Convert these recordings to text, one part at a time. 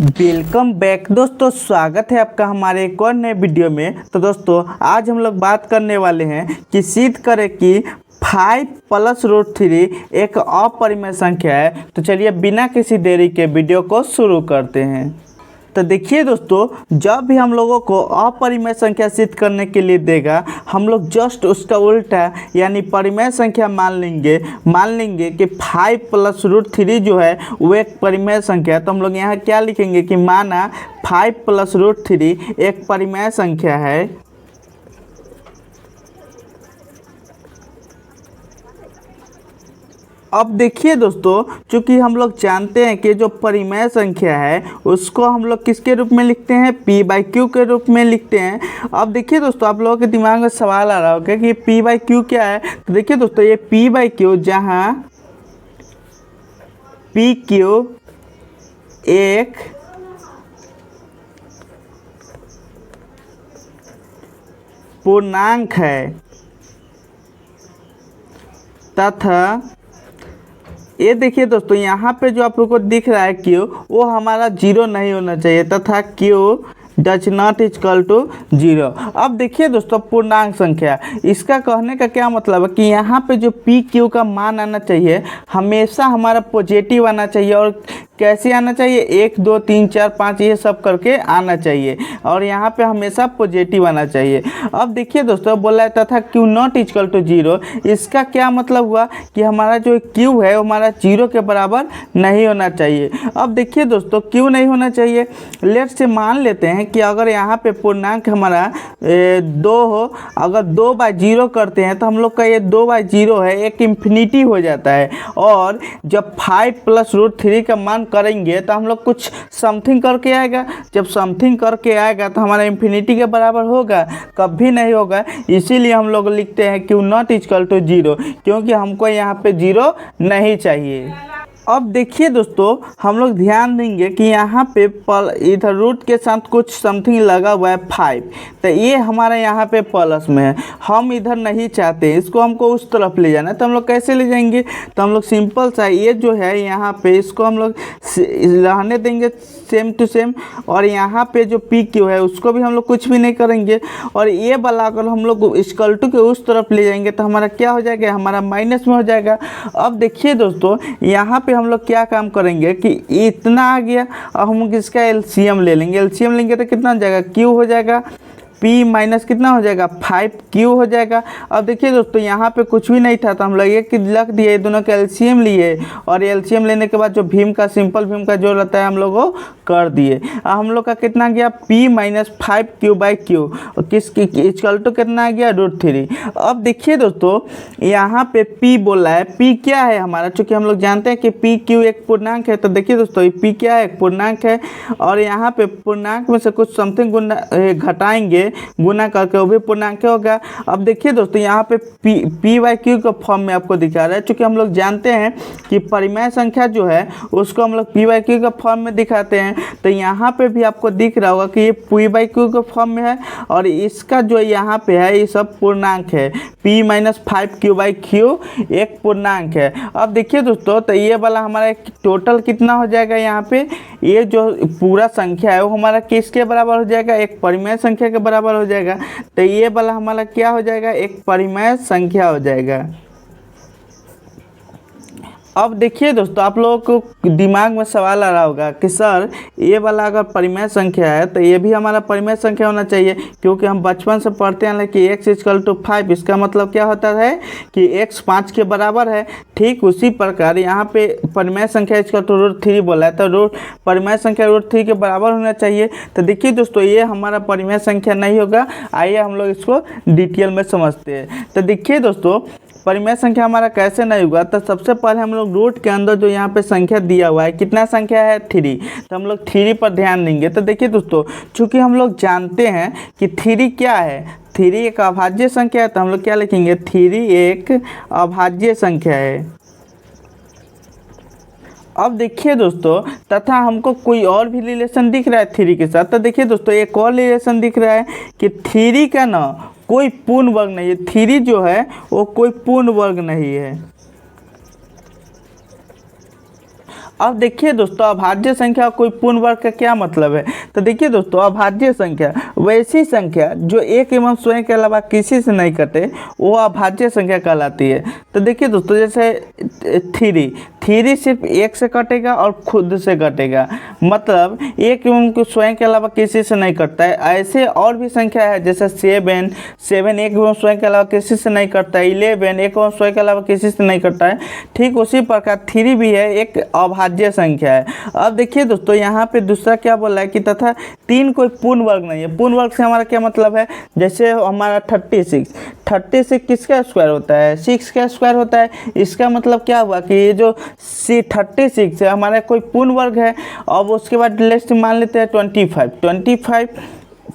Welcome back दोस्तों, स्वागत है आपका हमारे एक और नए वीडियो में। तो दोस्तों आज हम लोग बात करने वाले हैं कि सिद्ध करें कि 5+√3 एक अपरिमेय संख्या है। तो चलिए बिना किसी देरी के वीडियो को शुरू करते हैं। तो देखिए दोस्तों, जब भी हम लोगों को अपरिमेय संख्या सिद्ध करने के लिए देगा, हम लोग जस्ट उसका उल्टा यानी परिमेय संख्या मान लेंगे कि 5+√3 जो है वो एक परिमेय संख्या है। तो हम लोग यहाँ क्या लिखेंगे कि माना 5+√3 एक परिमेय संख्या है। अब देखिए दोस्तों, चूंकि हम लोग जानते हैं कि जो परिमेय संख्या है उसको हम लोग किसके रूप में लिखते हैं, p/q के रूप में लिखते हैं। अब देखिए दोस्तों, आप लोगों के दिमाग में सवाल आ रहा होगा कि p/q क्या है। तो देखिए दोस्तों, ये p/q जहां pq एक पूर्णांक है तथा ये देखिए दोस्तों, यहाँ पे जो आप लोग को दिख रहा है Q, वो हमारा 0 नहीं होना चाहिए तथा Q does not equal to 0। अब देखिए दोस्तों, पूर्णांक संख्या, इसका कहने का क्या मतलब है कि यहाँ पे जो PQ का मान आना चाहिए हमेशा हमारा पॉजिटिव आना चाहिए। और कैसे आना चाहिए, 1 2 3 4 5 ये सब करके आना चाहिए और यहाँ पे हमेशा पॉजिटिव आना चाहिए। अब देखिए दोस्तों, बोला है तथा Q नॉट इक्वल टू 0। इसका क्या मतलब हुआ कि हमारा जो Q है वो हमारा 0 के बराबर नहीं होना चाहिए। अब देखिए दोस्तों, क्यों नहीं होना चाहिए, लेट से मान लेते हैं कि अगर यहाँ पे पूर्णांक हमारा 2 हो, अगर 2/0 करते हैं तो हम लोग का ये 2/0 है, एक इंफिनिटी हो जाता है। और जब 5+√3 का मान करेंगे तो हम लोग कुछ समथिंग करके आएगा। जब समथिंग करके आएगा तो हमारा इंफिनिटी के बराबर होगा, कभी नहीं होगा। इसीलिए हम लोग लिखते हैं Q नॉट इक्वल टू 0, क्योंकि हमको यहाँ पे 0 नहीं चाहिए। अब देखिए दोस्तों, हम लोग ध्यान देंगे कि यहाँ पे इधर रूट के साथ कुछ समथिंग लगा हुआ है 5, तो ये हमारा यहाँ पे प्लस में है। हम इधर नहीं चाहते, इसको हमको उस तरफ ले जाना है। तो हम लोग कैसे ले जाएंगे, तो हम लोग सिंपल सा ये जो है यहाँ पे इसको हम लोग रहने देंगे सेम टू सेम। और यहाँ पे जो PQ है उसको भी हम लोग कुछ भी नहीं करेंगे। और ये वाला अगर हम लोग इक्वल टू के उस तरफ ले जाएंगे तो हमारा क्या हो जाएगा, हमारा माइनस में हो जाएगा। अब देखिए दोस्तों, यहाँ पे हम लोग क्या काम करेंगे कि इतना आ गया, अब हम इसका एलसीएम ले लेंगे। एलसीएम लेंगे तो कितना हो जाएगा, Q हो जाएगा, P माइनस कितना हो जाएगा, 5Q हो जाएगा। अब देखिए दोस्तों, यहाँ पे कुछ भी नहीं था तो हम लोग ये रख दिए, दोनों का एलसीएम लिए और एलसीएम लेने के बाद जो भीम का सिंपल भीम का जो रहता है हम लोग वो कर दिए। अब हम लोग का कितना गया, P माइनस 5Q/Q, और किसकी इक्वल टू कितना आ गया, √3। अब देखिए दोस्तों, यहाँ पे P बोला है, P क्या है हमारा, चूँकि हम लोग जानते हैं कि PQ एक पूर्णांक है। तो देखिए दोस्तों, P क्या है, एक पूर्णांक है। और यहाँ पे पूर्णांक में से कुछ समथिंग घटाएंगे, गुना करके वो भी पूर्णांक होगा। अब देखिए दोस्तों, यहाँ पे P/Q के फॉर्म में आपको दिखा रहा है। चूँकि हम लोग जानते हैं कि परिमेय संख्या जो है उसको हम लोग P/Q के फॉर्म में दिखाते हैं। तो यहाँ पे भी आपको दिख रहा होगा कि ये P/Q के फॉर्म में है और इसका जो यहाँ पे है ये सब पूर्णांक है। P माइनस 5Q/Q एक पूर्णांक है। अब देखिए दोस्तों, तो ये वाला हमारा टोटल कितना हो जाएगा, यहाँ पे ये जो पूरा संख्या है वो हमारा किसके बराबर हो जाएगा, एक परिमेय संख्या के बराबर हो जाएगा। तो ये वाला हमारा क्या हो जाएगा, एक परिमेय संख्या हो जाएगा। अब देखिए दोस्तों, आप लोगों को दिमाग में सवाल आ रहा होगा कि सर ये वाला अगर परिमेय संख्या है तो ये भी हमारा परिमेय संख्या होना चाहिए, क्योंकि हम बचपन से पढ़ते हैं कि x इक्वल टू 5। इसका मतलब क्या होता है कि x 5 के बराबर है। ठीक उसी प्रकार यहाँ पे परिमेय संख्या इक्वल टू √3 बोला है, तो परिमेय संख्या √3 के बराबर होना चाहिए। तो देखिए दोस्तों, ये हमारा परिमेय संख्या नहीं होगा। आइए हम लोग इसको डिटेल में समझते हैं। तो देखिए दोस्तों, परिमेय संख्या हमारा कैसे नहीं होगा, तो सबसे पहले हम लोग रूट के अंदर जो यहाँ पे संख्या दिया हुआ है, कितना संख्या है, 3। तो हम लोग 3 पर ध्यान देंगे। तो देखिए दोस्तों, चूँकि हम लोग जानते हैं कि 3 क्या है, 3 एक अभाज्य संख्या है। तो हम लोग क्या लिखेंगे, 3 एक अभाज्य संख्या है। अब देखिए दोस्तों, तथा हमको कोई और भी रिलेशन दिख रहा है 3 के साथ। तो देखिए दोस्तों, एक और रिलेशन दिख रहा है कि 3 का ना कोई पूर्ण वर्ग नहीं है। 3 जो है वो कोई पूर्ण वर्ग नहीं है। अब देखिए दोस्तों, अभाज्य संख्या कोई पूर्ण वर्ग का क्या मतलब है। तो देखिए दोस्तों, अभाज्य संख्या वैसी संख्या जो एक एवं स्वयं के अलावा किसी से नहीं कटे, वो अभाज्य संख्या कहलाती है। तो देखिए दोस्तों, जैसे थ्री सिर्फ एक से कटेगा और खुद से कटेगा, मतलब एक एवं स्वयं के अलावा किसी से नहीं कटता है। ऐसे और भी संख्या है, जैसे सेवन एक एवं स्वयं के अलावा किसी से नहीं कटता है। 11 एक एवं स्वयं के अलावा किसी से नहीं कटता है। ठीक उसी प्रकार 3 भी है, एक अभाज्य संख्या है। अब देखिए दोस्तों, यहाँ पे दूसरा क्या बोला है कि तथा 3 कोई पूर्ण वर्ग नहीं है। पूर्ण वर्ग से हमारा क्या मतलब है, जैसे हमारा 36 किसका स्क्वायर होता है, 6 का स्क्वायर होता है। इसका मतलब क्या हुआ कि ये जो 36 है हमारा कोई पूर्ण वर्ग है। अब उसके बाद लेट्स मान लेते हैं 25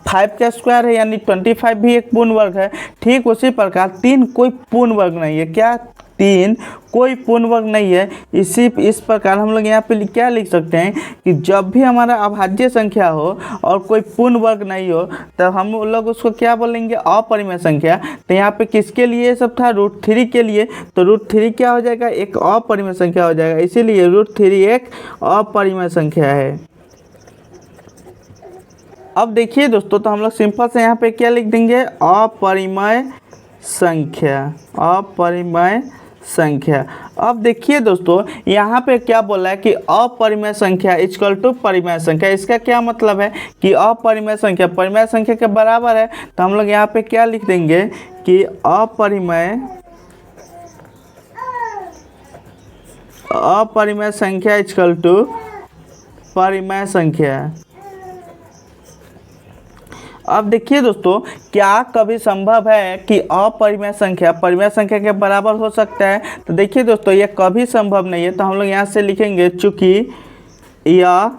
5 का स्क्वायर है, यानी 25 भी एक पूर्ण वर्ग है। ठीक उसी प्रकार 3 कोई पूर्ण वर्ग नहीं है। क्या 3 कोई पूर्ण वर्ग नहीं है। इस प्रकार हम लोग यहाँ पे क्या लिख सकते हैं कि जब भी हमारा अभाज्य संख्या हो और कोई पूर्ण वर्ग नहीं हो, तो हम लोग उसको क्या बोलेंगे, अपरिमेय संख्या। तो यहाँ पे किसके लिए सब था, √3 के लिए। तो √3 क्या हो जाएगा, एक अपरिमेय संख्या हो जाएगा। इसीलिए √3 एक अपरिमेय संख्या है। अब देखिए दोस्तों, तो हम लोग सिंपल से यहाँ पे क्या लिख देंगे, अपरिमेय संख्या। अब देखिए दोस्तों, यहाँ पे क्या बोला है कि अपरिमेय संख्या इक्वल टू परिमेय संख्या। इसका क्या मतलब है कि अपरिमेय संख्या परिमेय संख्या के बराबर है। तो हम लोग यहाँ पे क्या लिख देंगे कि अपरिमेय संख्या इक्वल टू परिमेय संख्या। अब देखिए दोस्तों, क्या कभी संभव है कि अपरिमेय संख्या परिमेय संख्या के बराबर हो सकता है। तो देखिए दोस्तों, यह कभी संभव नहीं है। तो हम लोग यहाँ से लिखेंगे, चूंकि यह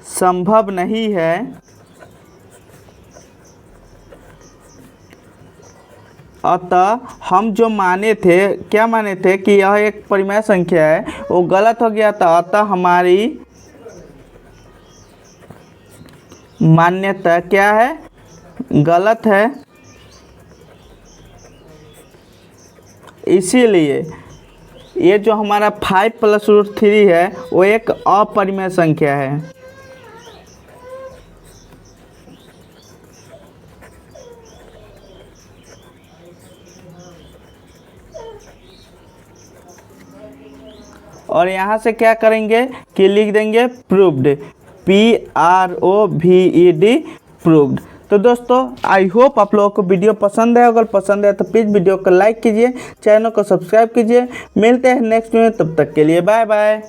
संभव नहीं है, अतः हम जो माने थे, क्या माने थे कि यह एक परिमेय संख्या है, वो गलत हो गया था। अतः हमारी मान्यता क्या है, गलत है। इसीलिए ये जो हमारा 5 + √3 है वो एक अपरिमेय संख्या है। और यहाँ से क्या करेंगे कि लिख देंगे प्रूव्ड, PROVED, प्रूव्ड। तो दोस्तों, आई होप आप लोगों को वीडियो पसंद है। अगर पसंद है तो प्लीज़ वीडियो को लाइक कीजिए, चैनल को सब्सक्राइब कीजिए। मिलते हैं नेक्स्ट वीडियो में, तब तक के लिए बाय बाय।